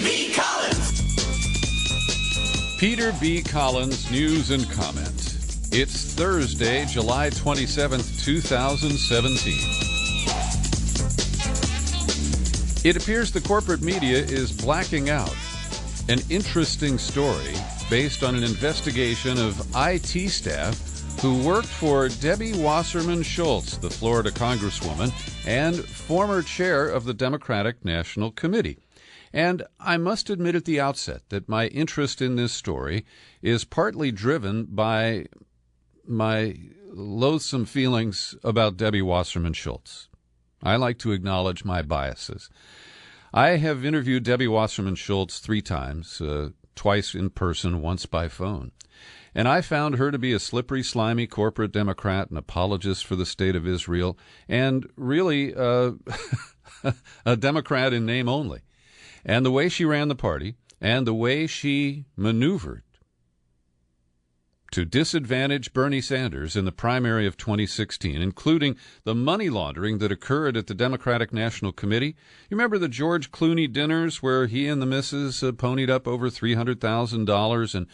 B. Collins. Peter B. Collins, News and Comment. It's Thursday, July 27th, 2017. It appears the corporate media is blacking out an interesting story based on an investigation of IT staff who worked for Debbie Wasserman-Schultz, the Florida Congresswoman and former chair of the Democratic National Committee. And I must admit at the outset that my interest in this story is partly driven by my loathsome feelings about Debbie Wasserman-Schultz. I like to acknowledge my biases. I have interviewed Debbie Wasserman-Schultz 3 times, twice in person, once by phone. And I found her to be a slippery, slimy corporate Democrat, an apologist for the state of Israel, and really a Democrat in name only. And the way she ran the party and the way she maneuvered to disadvantage Bernie Sanders in the primary of 2016, including the money laundering that occurred at the Democratic National Committee. You remember the George Clooney dinners where he and the missus ponied up over $300,000, and,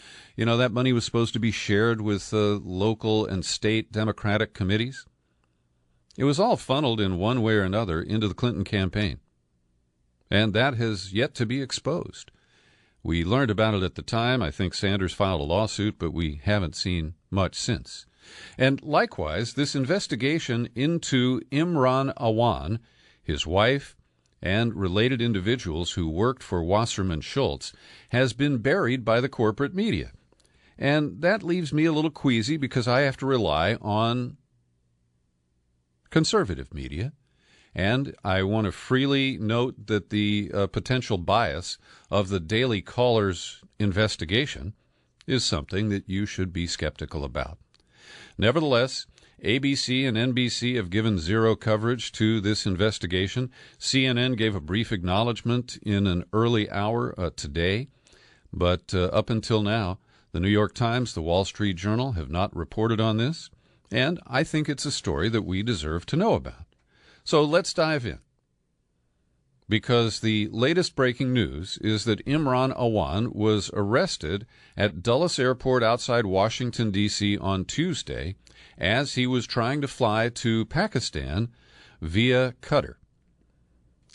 that money was supposed to be shared with local and state Democratic committees? It was all funneled in one way or another into the Clinton campaign, and that has yet to be exposed. We learned about it at the time. I think Sanders filed a lawsuit, but we haven't seen much since. And likewise, this investigation into Imran Awan, his wife, and related individuals who worked for Wasserman-Schultz has been buried by the corporate media. And that leaves me a little queasy because I have to rely on conservative media. And I want to freely note that the potential bias of the Daily Caller's investigation is something that you should be skeptical about. Nevertheless, ABC and NBC have given zero coverage to this investigation. CNN gave a brief acknowledgement in an early hour today. But up until now, the New York Times, the Wall Street Journal have not reported on this. And I think it's a story that we deserve to know about. So let's dive in, because the latest breaking news is that Imran Awan was arrested at Dulles Airport outside Washington, D.C. on Tuesday as he was trying to fly to Pakistan via Qatar.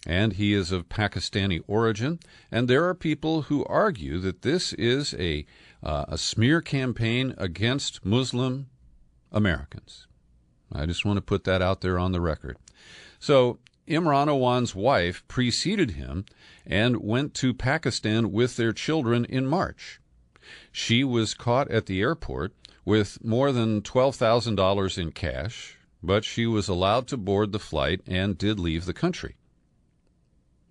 And he is of Pakistani origin, and there are people who argue that this is a smear campaign against Muslim Americans. I just want to put that out there on the record. So Imran Awan's wife preceded him and went to Pakistan with their children in March. She was caught at the airport with more than $12,000 in cash, but she was allowed to board the flight and did leave the country.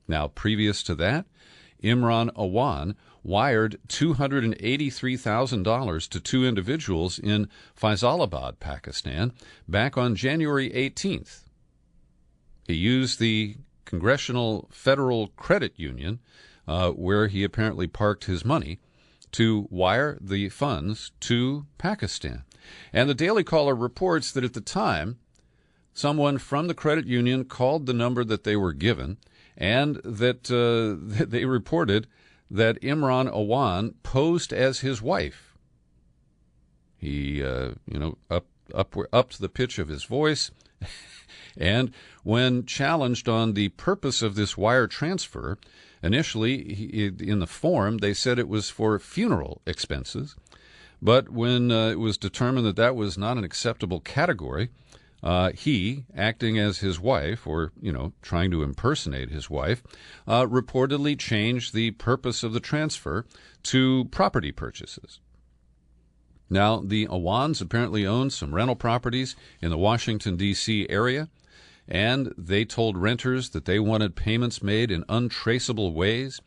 Now, previous to that, Imran Awan wired $283,000 to 2 individuals in Faisalabad, Pakistan, back on January 18th. He used the Congressional Federal Credit Union, where he apparently parked his money, to wire the funds to Pakistan. And the Daily Caller reports that at the time, someone from the credit union called the number that they were given, and that they reported that Imran Awan posed as his wife. He, up to the pitch of his voice. And when challenged on the purpose of this wire transfer, initially in the form they said it was for funeral expenses. But when it was determined that that was not an acceptable category, he, acting as his wife, or, trying to impersonate his wife, reportedly changed the purpose of the transfer to property purchases. Now, the Awans apparently owned some rental properties in the Washington, D.C. area, and they told renters that they wanted payments made in untraceable ways.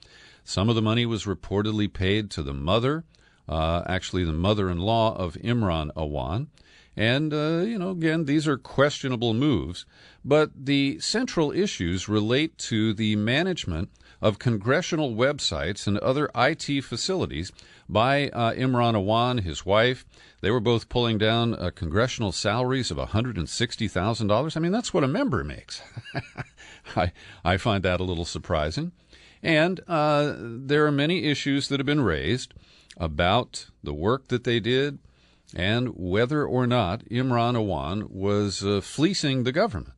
Some of the money was reportedly paid to the mother, actually the mother-in-law of Imran Awan. And, again, these are questionable moves. But the central issues relate to the management of congressional websites and other IT facilities by Imran Awan, his wife. They were both pulling down congressional salaries of $160,000. I mean, that's what a member makes. I find that a little surprising. And there are many issues that have been raised about the work that they did and whether or not Imran Awan was fleecing the government.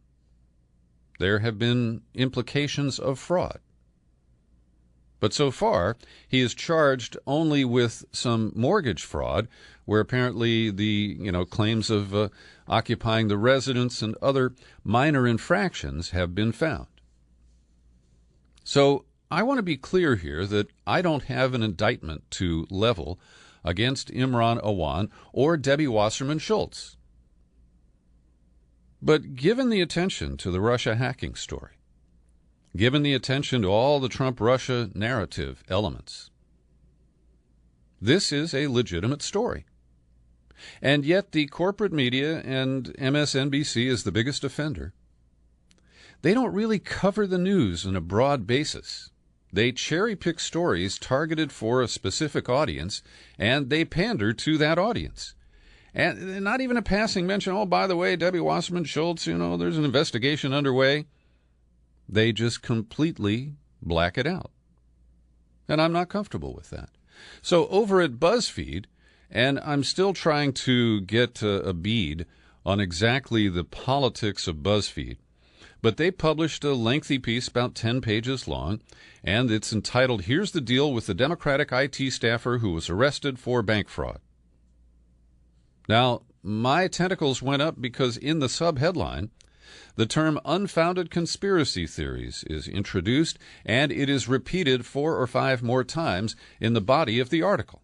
There have been implications of fraud. But so far, he is charged only with some mortgage fraud, where apparently the claims of occupying the residence and other minor infractions have been found. So I want to be clear here that I don't have an indictment to level against Imran Awan or Debbie Wasserman-Schultz. But given the attention to the Russia hacking story, given the attention to all the Trump-Russia narrative elements, this is a legitimate story. And yet the corporate media, and MSNBC is the biggest offender, they don't really cover the news on a broad basis. They cherry-pick stories targeted for a specific audience, and they pander to that audience. And not even a passing mention, oh, by the way, Debbie Wasserman-Schultz, there's an investigation underway. They just completely black it out. And I'm not comfortable with that. So over at BuzzFeed, and I'm still trying to get a bead on exactly the politics of BuzzFeed, but they published a lengthy piece about 10 pages long, and it's entitled, "Here's the Deal with the Democratic IT Staffer Who Was Arrested for Bank Fraud." Now, my tentacles went up because in the sub-headline, the term unfounded conspiracy theories is introduced, and it is repeated 4 or 5 more times in the body of the article.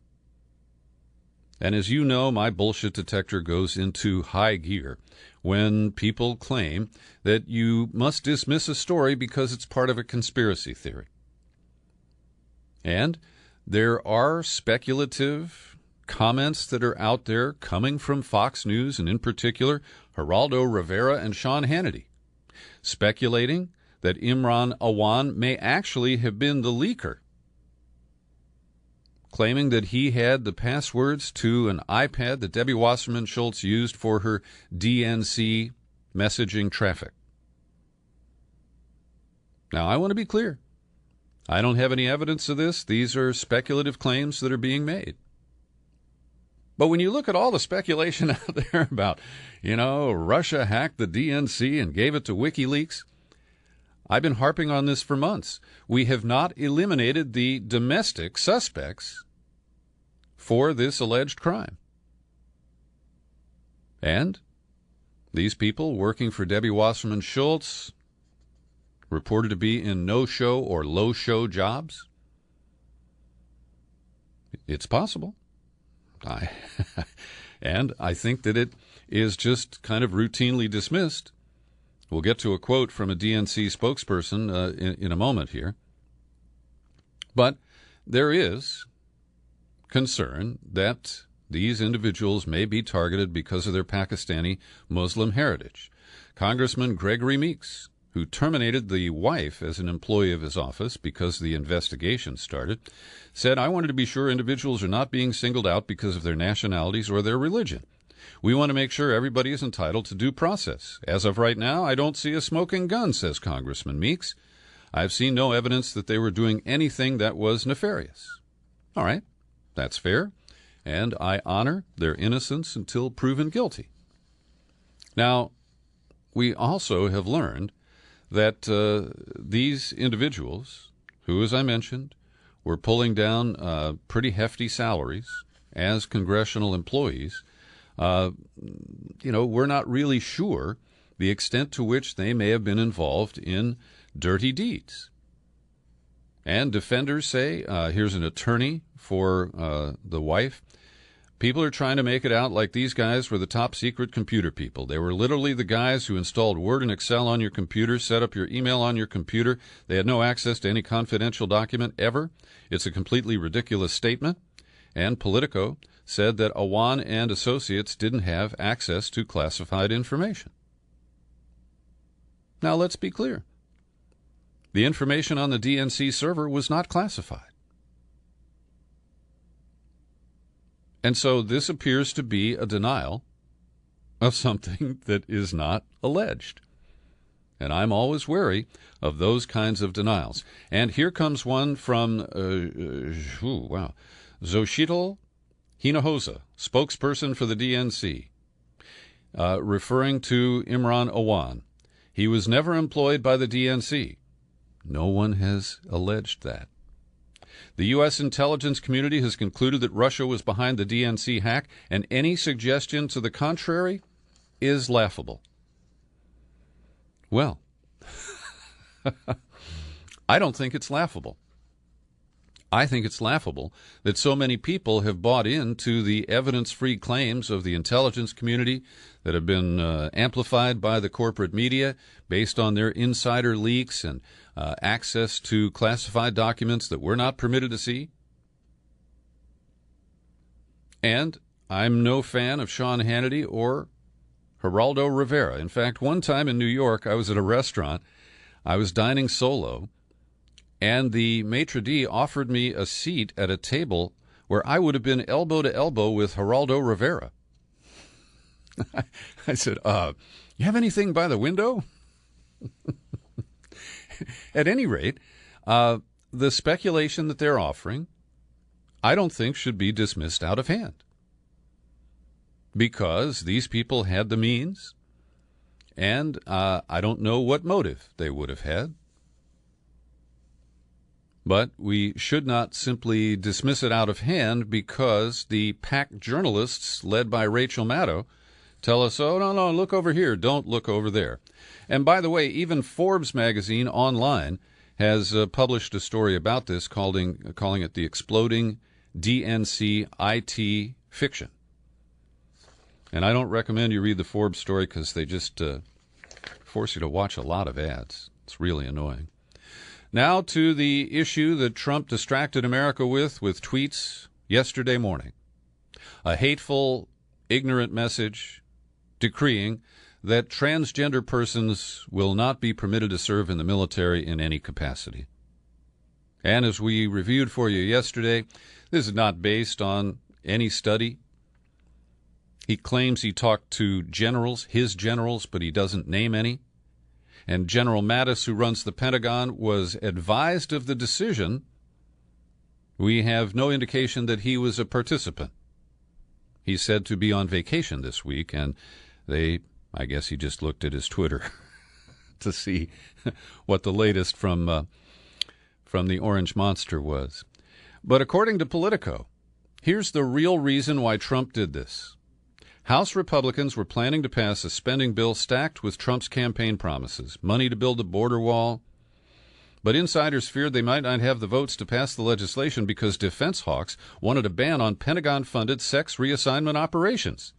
And as you know, my bullshit detector goes into high gear when people claim that you must dismiss a story because it's part of a conspiracy theory. And there are speculative comments that are out there coming from Fox News, and in particular, Geraldo Rivera and Sean Hannity, speculating that Imran Awan may actually have been the leaker, claiming that he had the passwords to an iPad that Debbie Wasserman-Schultz used for her DNC messaging traffic. Now, I want to be clear. I don't have any evidence of this. These are speculative claims that are being made. But when you look at all the speculation out there about, Russia hacked the DNC and gave it to WikiLeaks, I've been harping on this for months. We have not eliminated the domestic suspects for this alleged crime. And these people working for Debbie Wasserman-Schultz, reported to be in no-show or low-show jobs, it's possible. And I think that it is just kind of routinely dismissed. We'll get to a quote from a DNC spokesperson in a moment here. But there is concern that these individuals may be targeted because of their Pakistani Muslim heritage. Congressman Gregory Meeks, who terminated the wife as an employee of his office because the investigation started, said, "I wanted to be sure individuals are not being singled out because of their nationalities or their religion. We want to make sure everybody is entitled to due process. As of right now, I don't see a smoking gun," says Congressman Meeks. "I've seen no evidence that they were doing anything that was nefarious." All right, that's fair, and I honor their innocence until proven guilty. Now, we also have learned that these individuals, who, as I mentioned, were pulling down pretty hefty salaries as congressional employees, we're not really sure the extent to which they may have been involved in dirty deeds. And defenders say, here's an attorney for the wife, people are trying to make it out like these guys were the top secret computer people. They were literally the guys who installed Word and Excel on your computer, set up your email on your computer. They had no access to any confidential document ever. It's a completely ridiculous statement. And Politico said that Awan and associates didn't have access to classified information. Now, let's be clear. The information on the DNC server was not classified. And so this appears to be a denial of something that is not alleged. And I'm always wary of those kinds of denials. And here comes one from, Xochitl Hinojosa, spokesperson for the DNC, referring to Imran Awan. He was never employed by the DNC. No one has alleged that. The U.S. intelligence community has concluded that Russia was behind the DNC hack, and any suggestion to the contrary is laughable. Well, I don't think it's laughable. I think it's laughable that so many people have bought into the evidence-free claims of the intelligence community that have been amplified by the corporate media based on their insider leaks and access to classified documents that we're not permitted to see. And I'm no fan of Sean Hannity or Geraldo Rivera. In fact, one time in New York, I was at a restaurant. I was dining solo, and the maitre d' offered me a seat at a table where I would have been elbow to elbow with Geraldo Rivera. I said, you have anything by the window? At any rate, the speculation that they're offering, I don't think should be dismissed out of hand. Because these people had the means, and I don't know what motive they would have had. But we should not simply dismiss it out of hand because the PAC journalists, led by Rachel Maddow, tell us, oh, no, look over here, don't look over there. And by the way, even Forbes magazine online has published a story about this, calling it the exploding DNC IT fiction. And I don't recommend you read the Forbes story because they just force you to watch a lot of ads. It's really annoying. Now to the issue that Trump distracted America with tweets yesterday morning. A hateful, ignorant message decreeing that transgender persons will not be permitted to serve in the military in any capacity. And as we reviewed for you yesterday, this is not based on any study. He claims he talked to generals, his generals, but he doesn't name any. And General Mattis, who runs the Pentagon, was advised of the decision. We have no indication that he was a participant. He's said to be on vacation this week, and I guess he just looked at his Twitter to see what the latest from the Orange Monster was. But according to Politico, here's the real reason why Trump did this. House Republicans were planning to pass a spending bill stacked with Trump's campaign promises, money to build a border wall. But insiders feared they might not have the votes to pass the legislation because defense hawks wanted a ban on Pentagon-funded sex reassignment operations,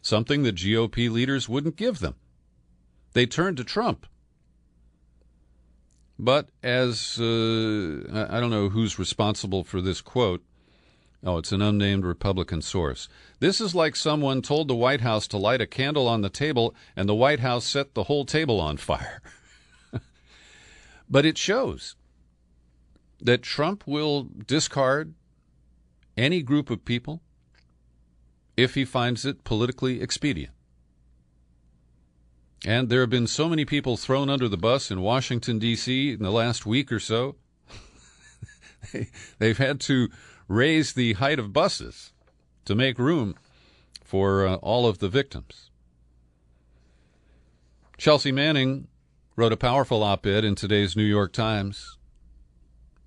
something the GOP leaders wouldn't give them. They turned to Trump. But as, I don't know who's responsible for this quote. Oh, it's an unnamed Republican source. This is like someone told the White House to light a candle on the table, and the White House set the whole table on fire. But it shows that Trump will discard any group of people if he finds it politically expedient. And there have been so many people thrown under the bus in Washington, D.C. in the last week or so. They've had to raise the height of buses to make room for all of the victims. Chelsea Manning wrote a powerful op-ed in today's New York Times,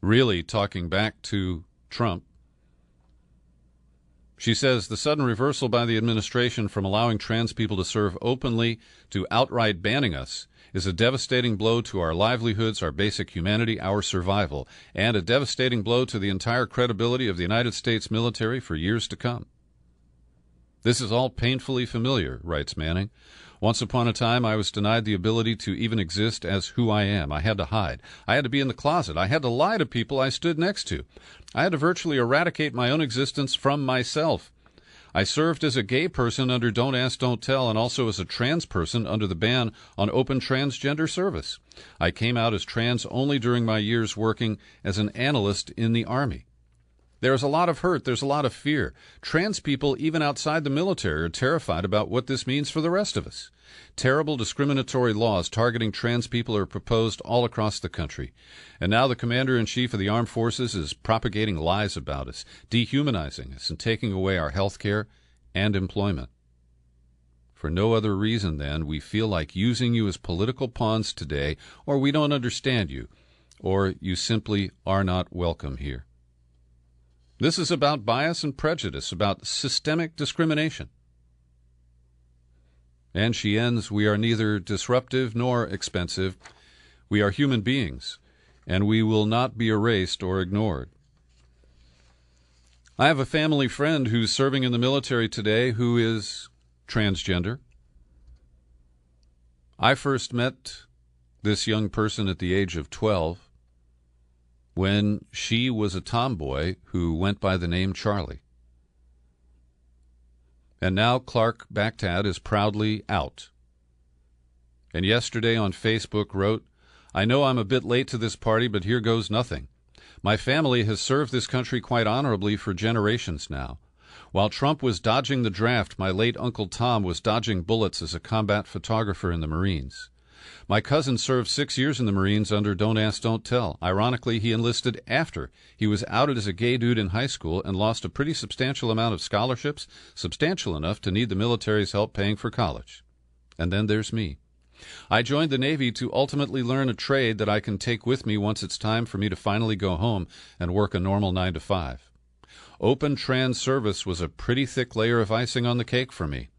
really talking back to Trump. She says the sudden reversal by the administration from allowing trans people to serve openly to outright banning us is a devastating blow to our livelihoods, our basic humanity, our survival, and a devastating blow to the entire credibility of the United States military for years to come. This is all painfully familiar, writes Manning. Once upon a time, I was denied the ability to even exist as who I am. I had to hide. I had to be in the closet. I had to lie to people I stood next to. I had to virtually eradicate my own existence from myself. I served as a gay person under Don't Ask, Don't Tell, and also as a trans person under the ban on open transgender service. I came out as trans only during my years working as an analyst in the Army. There's a lot of hurt. There's a lot of fear. Trans people, even outside the military, are terrified about what this means for the rest of us. Terrible discriminatory laws targeting trans people are proposed all across the country. And now the Commander-in-Chief of the Armed Forces is propagating lies about us, dehumanizing us, and taking away our health care and employment. For no other reason, then, we feel like using you as political pawns today, or we don't understand you, or you simply are not welcome here. This is about bias and prejudice, about systemic discrimination. And she ends, we are neither disruptive nor expensive. We are human beings, and we will not be erased or ignored. I have a family friend who's serving in the military today who is transgender. I first met this young person at the age of 12 when she was a tomboy who went by the name Charlie. And now Clark Baghdad is proudly out. And yesterday on Facebook wrote, I know I'm a bit late to this party, but here goes nothing. My family has served this country quite honorably for generations now. While Trump was dodging the draft, my late Uncle Tom was dodging bullets as a combat photographer in the Marines. My cousin served 6 years in the Marines under Don't Ask, Don't Tell. Ironically, he enlisted after he was outed as a gay dude in high school and lost a pretty substantial amount of scholarships, substantial enough to need the military's help paying for college. And then there's me. I joined the Navy to ultimately learn a trade that I can take with me once it's time for me to finally go home and work a normal 9 to 5. Open trans service was a pretty thick layer of icing on the cake for me.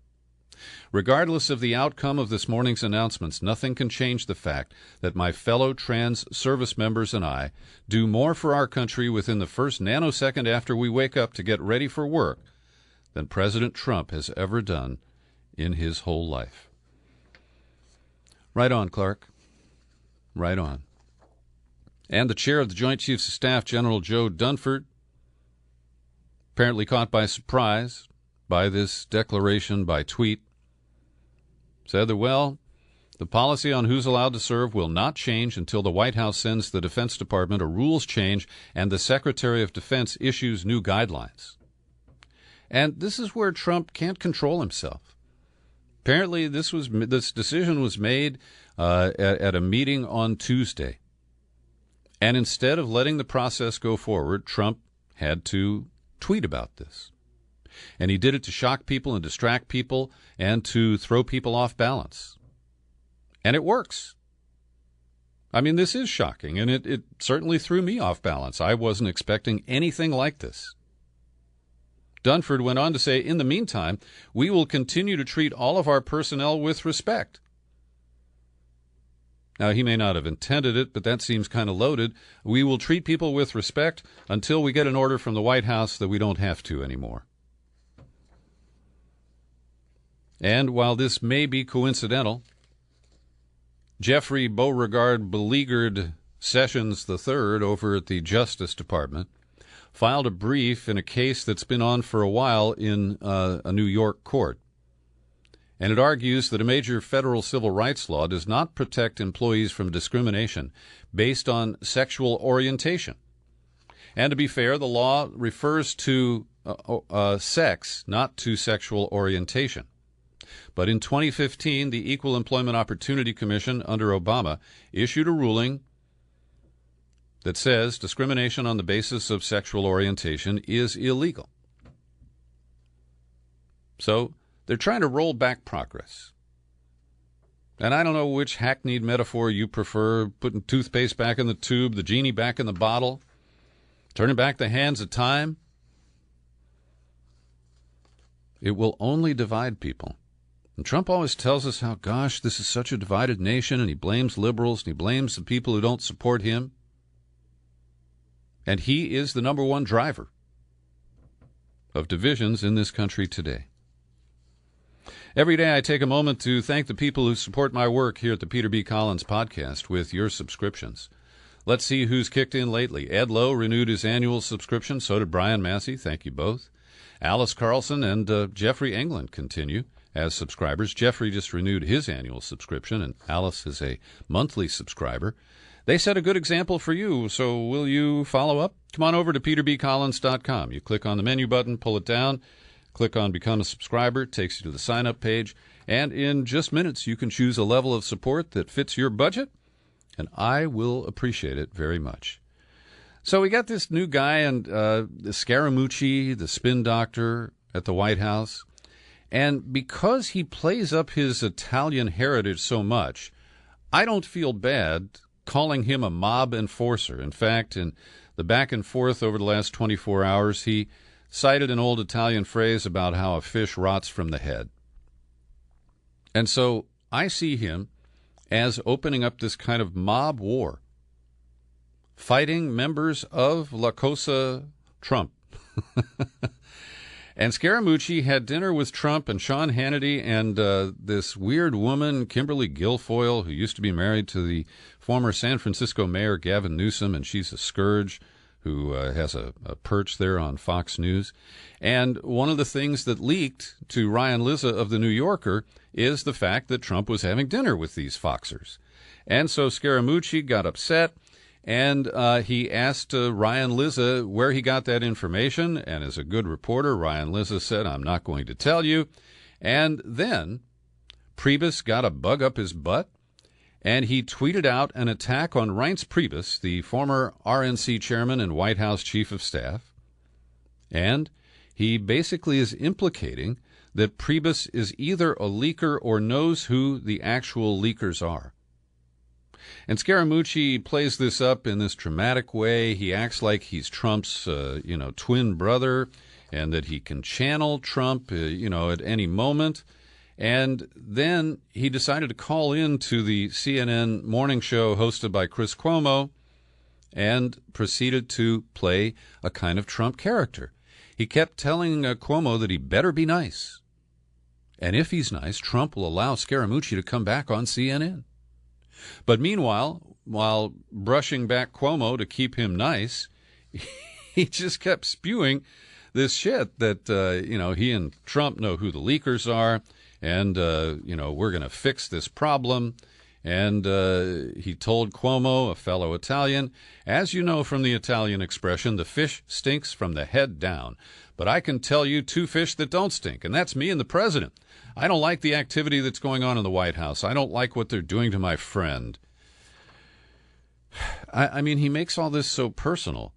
Regardless of the outcome of this morning's announcements, nothing can change the fact that my fellow trans service members and I do more for our country within the first nanosecond after we wake up to get ready for work than President Trump has ever done in his whole life. Right on, Clark. Right on. And the chair of the Joint Chiefs of Staff, General Joe Dunford, apparently caught by surprise by this declaration by tweet, said that, well, the policy on who's allowed to serve will not change until the White House sends the Defense Department a rules change and the Secretary of Defense issues new guidelines. And this is where Trump can't control himself. Apparently, this decision was made at a meeting on Tuesday. And instead of letting the process go forward, Trump had to tweet about this. And he did it to shock people and distract people and to throw people off balance. And it works. I mean, this is shocking, and it certainly threw me off balance. I wasn't expecting anything like this. Dunford went on to say, in the meantime, we will continue to treat all of our personnel with respect. Now, he may not have intended it, but that seems kind of loaded. We will treat people with respect until we get an order from the White House that we don't have to anymore. And while this may be coincidental, Jeffrey Beauregard beleaguered Sessions III over at the Justice Department filed a brief in a case that's been on for a while in a New York court. And it argues that a major federal civil rights law does not protect employees from discrimination based on sexual orientation. And to be fair, the law refers to sex, not to sexual orientation. But in 2015, the Equal Employment Opportunity Commission under Obama issued a ruling that says discrimination on the basis of sexual orientation is illegal. So they're trying to roll back progress. And I don't know which hackneyed metaphor you prefer, putting toothpaste back in the tube, the genie back in the bottle, turning back the hands of time. It will only divide people. And Trump always tells us how, gosh, this is such a divided nation, and he blames liberals, and he blames the people who don't support him. And he is the number one driver of divisions in this country today. Every day I take a moment to thank the people who support my work here at the Peter B. Collins Podcast with your subscriptions. Let's see who's kicked in lately. Ed Lowe renewed his annual subscription. So did Brian Massey. Thank you both. Alice Carlson and Jeffrey England continue as subscribers. Jeffrey just renewed his annual subscription, and Alice is a monthly subscriber. They set a good example for you, so will you follow up? come on over to peterbcollins.com. You click on the menu button, pull it down, click on Become a Subscriber. It takes you to the sign-up page. And in just minutes, you can choose a level of support that fits your budget, and I will appreciate it very much. So we got this new guy, and the Scaramucci, the spin doctor at the White House. And because he plays up his Italian heritage so much, I don't feel bad calling him a mob enforcer. In fact, in the back and forth over the last 24 hours, he cited an old Italian phrase about how a fish rots from the head. And so I see him as opening up this kind of mob war, fighting members of La Cosa Trump. And Scaramucci had dinner with Trump and Sean Hannity and this weird woman, Kimberly Guilfoyle, who used to be married to the former San Francisco mayor, Gavin Newsom, and she's a scourge who has a perch there on Fox News. And one of the things that leaked to Ryan Lizza of The New Yorker is the fact that Trump was having dinner with these Foxers. And so Scaramucci got upset, and he asked Ryan Lizza where he got that information. And as a good reporter, Ryan Lizza said, "I'm not going to tell you." And then Priebus got a bug up his butt, and he tweeted out an attack on Reince Priebus, the former RNC chairman and White House chief of staff. And he basically is implicating that Priebus is either a leaker or knows who the actual leakers are. And Scaramucci plays this up in this dramatic way. He acts like he's Trump's, twin brother, and that he can channel Trump, at any moment. And then he decided to call in to the CNN morning show hosted by Chris Cuomo and proceeded to play a kind of Trump character. He kept telling Cuomo that he better be nice. And if he's nice, Trump will allow Scaramucci to come back on CNN. But meanwhile, while brushing back Cuomo to keep him nice, he just kept spewing this shit that, he and Trump know who the leakers are, and, we're going to fix this problem. And he told Cuomo, a fellow Italian, "As you know from the Italian expression, the fish stinks from the head down. But I can tell you two fish that don't stink, and that's me and the president. I don't like the activity that's going on in the White House. I don't like what they're doing to my friend." I mean, he makes all this so personal.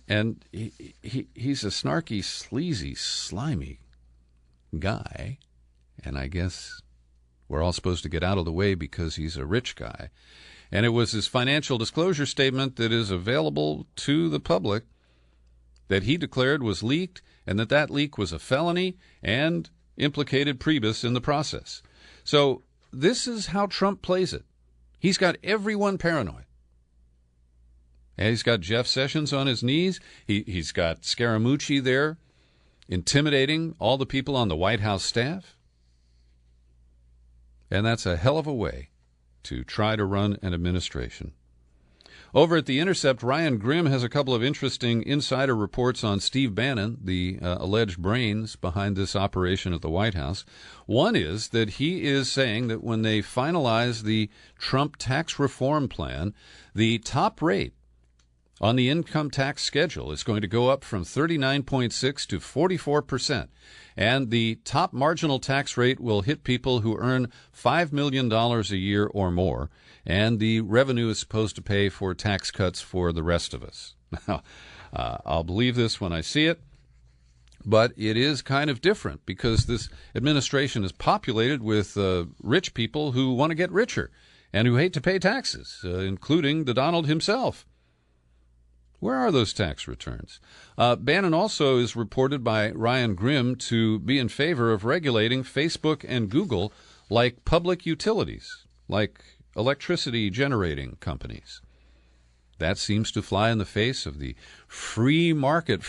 And he's a snarky, sleazy, slimy guy. And I guess we're all supposed to get out of the way because he's a rich guy. And it was his financial disclosure statement that is available to the public that he declared was leaked, and that leak was a felony and implicated Priebus in the process. So this is how Trump plays it. He's got everyone paranoid. And he's got Jeff Sessions on his knees. He's got Scaramucci there intimidating all the people on the White House staff. And that's a hell of a way to try to run an administration. Over at The Intercept, Ryan Grimm has a couple of interesting insider reports on Steve Bannon, the alleged brains behind this operation at the White House. One is that he is saying that when they finalize the Trump tax reform plan, the top rate on the income tax schedule is going to go up from 39.6 to 44%. And the top marginal tax rate will hit people who earn $5 million a year or more. And the revenue is supposed to pay for tax cuts for the rest of us. Now, I'll believe this when I see it. But it is kind of different because this administration is populated with rich people who want to get richer and who hate to pay taxes, including the Donald himself. Where are those tax returns? Bannon also is reported by Ryan Grimm to be in favor of regulating Facebook and Google like public utilities, like electricity generating companies. That seems to fly in the face of the free market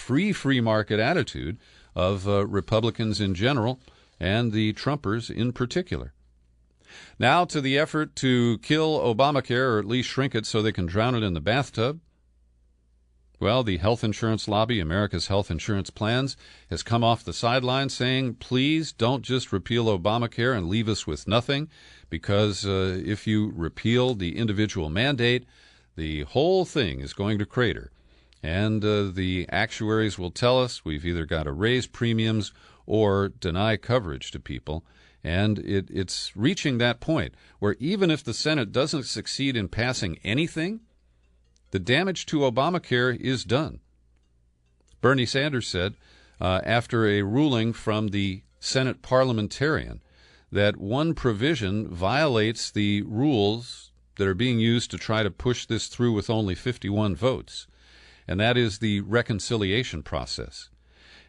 attitude of Republicans in general and the Trumpers in particular. Now to the effort to kill Obamacare, or at least shrink it so they can drown it in the bathtub. Well, the health insurance lobby, America's Health Insurance Plans, has come off the sidelines saying, please don't just repeal Obamacare and leave us with nothing, because if you repeal the individual mandate, the whole thing is going to crater. And the actuaries will tell us we've either got to raise premiums or deny coverage to people. And it's reaching that point where even if the Senate doesn't succeed in passing anything, the damage to Obamacare is done. Bernie Sanders said after a ruling from the Senate parliamentarian that one provision violates the rules that are being used to try to push this through with only 51 votes, and that is the reconciliation process.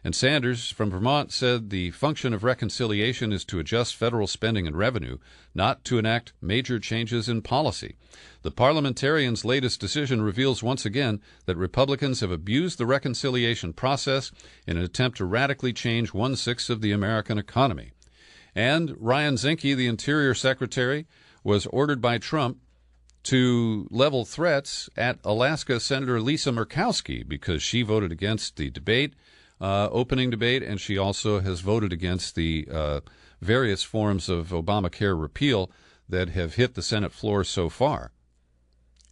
And Sanders from Vermont said the function of reconciliation is to adjust federal spending and revenue, not to enact major changes in policy. The parliamentarian's latest decision reveals once again that Republicans have abused the reconciliation process in an attempt to radically change 1/6 of the American economy. And Ryan Zinke, the Interior Secretary, was ordered by Trump to level threats at Alaska Senator Lisa Murkowski because she voted against the debate, opening debate, and she also has voted against the various forms of Obamacare repeal that have hit the Senate floor so far.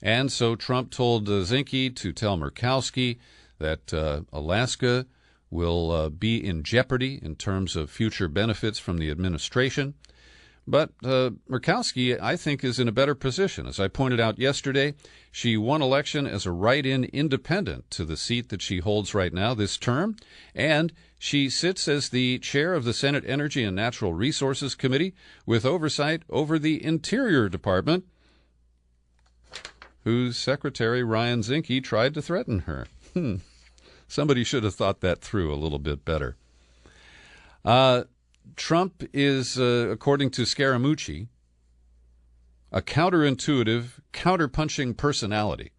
And so Trump told Zinke to tell Murkowski that Alaska will be in jeopardy in terms of future benefits from the administration. But Murkowski, I think, is in a better position. As I pointed out yesterday, she won election as a write-in independent to the seat that she holds right now this term, and she sits as the chair of the Senate Energy and Natural Resources Committee with oversight over the Interior Department, whose Secretary Ryan Zinke tried to threaten her. Somebody should have thought that through a little bit better. Trump is, according to Scaramucci, a counterintuitive, counterpunching personality.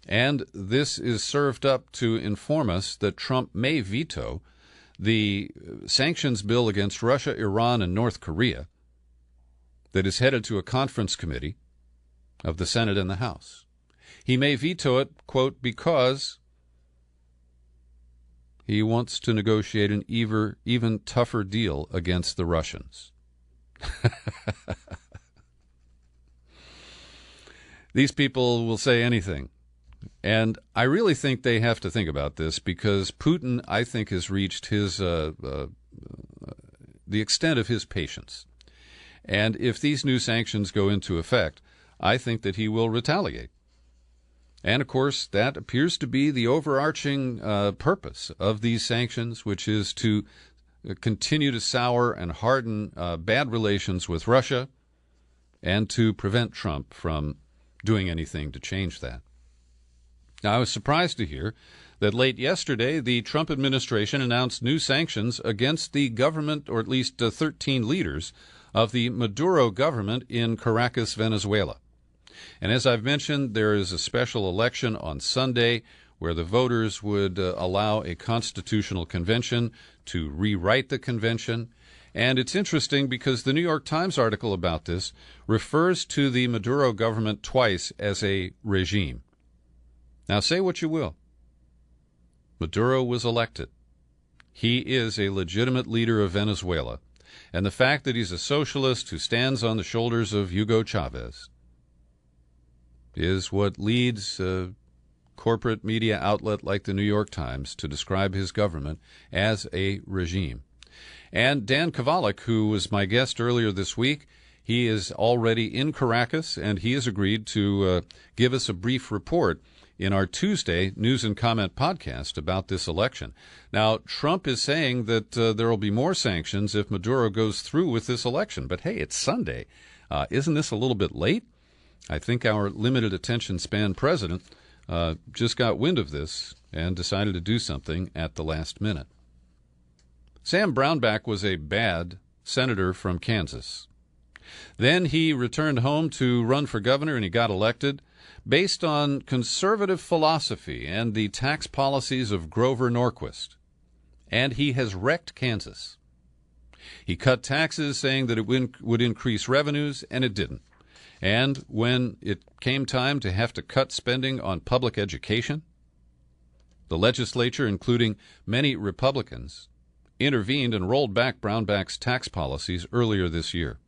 And this is served up to inform us that Trump may veto the sanctions bill against Russia, Iran, and North Korea that is headed to a conference committee of the Senate and the House. He may veto it, quote, because he wants to negotiate an even tougher deal against the Russians. These people will say anything. And I really think they have to think about this because Putin, I think, has reached his the extent of his patience. And if these new sanctions go into effect, I think that he will retaliate. And, of course, that appears to be the overarching purpose of these sanctions, which is to continue to sour and harden bad relations with Russia and to prevent Trump from doing anything to change that. Now, I was surprised to hear that late yesterday the Trump administration announced new sanctions against the government, or at least 13 leaders of the Maduro government in Caracas, Venezuela. And as I've mentioned, there is a special election on Sunday where the voters would allow a constitutional convention to rewrite the convention. And it's interesting because the New York Times article about this refers to the Maduro government twice as a regime. Now, say what you will. Maduro was elected. He is a legitimate leader of Venezuela. And the fact that he's a socialist who stands on the shoulders of Hugo Chavez is what leads a corporate media outlet like the New York Times to describe his government as a regime. And Dan Kovalik, who was my guest earlier this week, he is already in Caracas, and he has agreed to give us a brief report in our Tuesday News and Comment podcast about this election. Now, Trump is saying that there will be more sanctions if Maduro goes through with this election. But, hey, it's Sunday. Isn't this a little bit late? I think our limited attention span president just got wind of this and decided to do something at the last minute. Sam Brownback was a bad senator from Kansas. Then he returned home to run for governor, and he got elected based on conservative philosophy and the tax policies of Grover Norquist. And he has wrecked Kansas. He cut taxes saying that it would increase revenues, and it didn't. And when it came time to have to cut spending on public education, the legislature, including many Republicans, intervened and rolled back Brownback's tax policies earlier this year.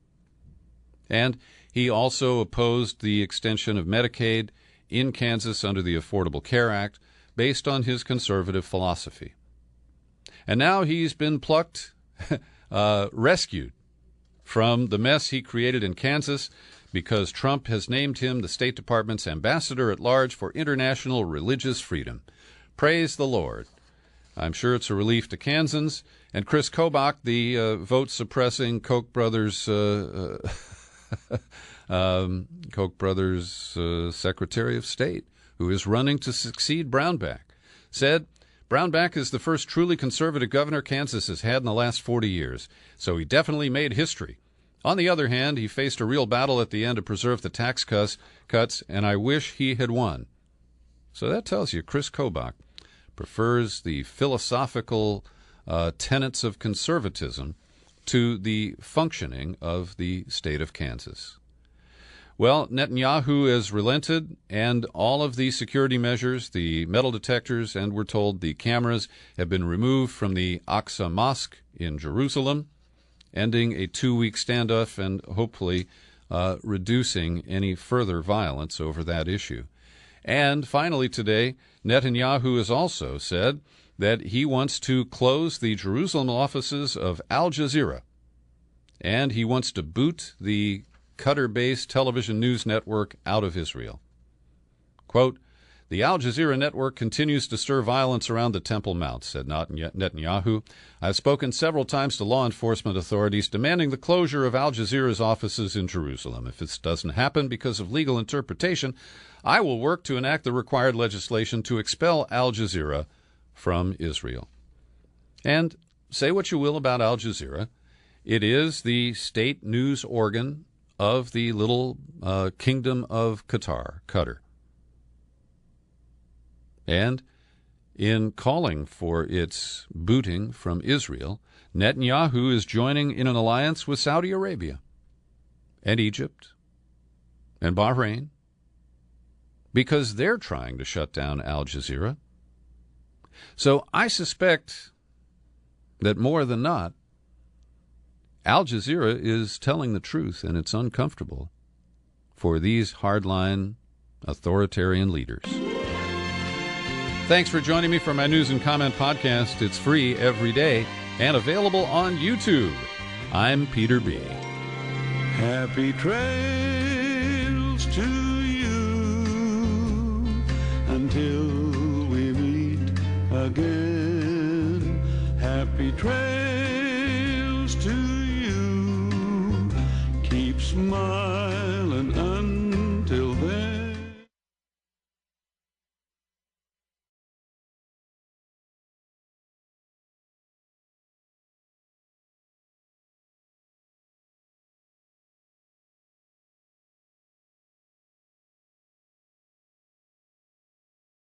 And he also opposed the extension of Medicaid in Kansas under the Affordable Care Act, based on his conservative philosophy. And now he's been rescued from the mess he created in Kansas because Trump has named him the State Department's ambassador at large for international religious freedom. Praise the Lord. I'm sure it's a relief to Kansans. And Chris Kobach, the vote-suppressing Koch brothers Secretary of State, who is running to succeed Brownback, said, Brownback is the first truly conservative governor Kansas has had in the last 40 years, so he definitely made history. On the other hand, he faced a real battle at the end to preserve the tax cuts, and I wish he had won. So that tells you Chris Kobach prefers the philosophical tenets of conservatism to the functioning of the state of Kansas. Well, Netanyahu has relented, and all of the security measures, the metal detectors, and we're told the cameras have been removed from the Aqsa Mosque in Jerusalem, ending a 2-week standoff and hopefully reducing any further violence over that issue. And finally today, Netanyahu has also said that he wants to close the Jerusalem offices of Al Jazeera, and he wants to boot the Qatar-based television news network out of Israel. Quote, the Al Jazeera network continues to stir violence around the Temple Mount, said Netanyahu. I've spoken several times to law enforcement authorities demanding the closure of Al Jazeera's offices in Jerusalem. If this doesn't happen because of legal interpretation, I will work to enact the required legislation to expel Al Jazeera from Israel. And say what you will about Al Jazeera, it is the state news organ of the little kingdom of Qatar. And in calling for its booting from Israel, Netanyahu is joining in an alliance with Saudi Arabia and Egypt and Bahrain because they're trying to shut down Al Jazeera. So I suspect that more than not, Al Jazeera is telling the truth, and it's uncomfortable for these hardline authoritarian leaders. Thanks for joining me for my News and Comment podcast. It's free every day and available on YouTube. I'm Peter B. Happy trails to you until we meet again. Happy trails to you. Keep smiling.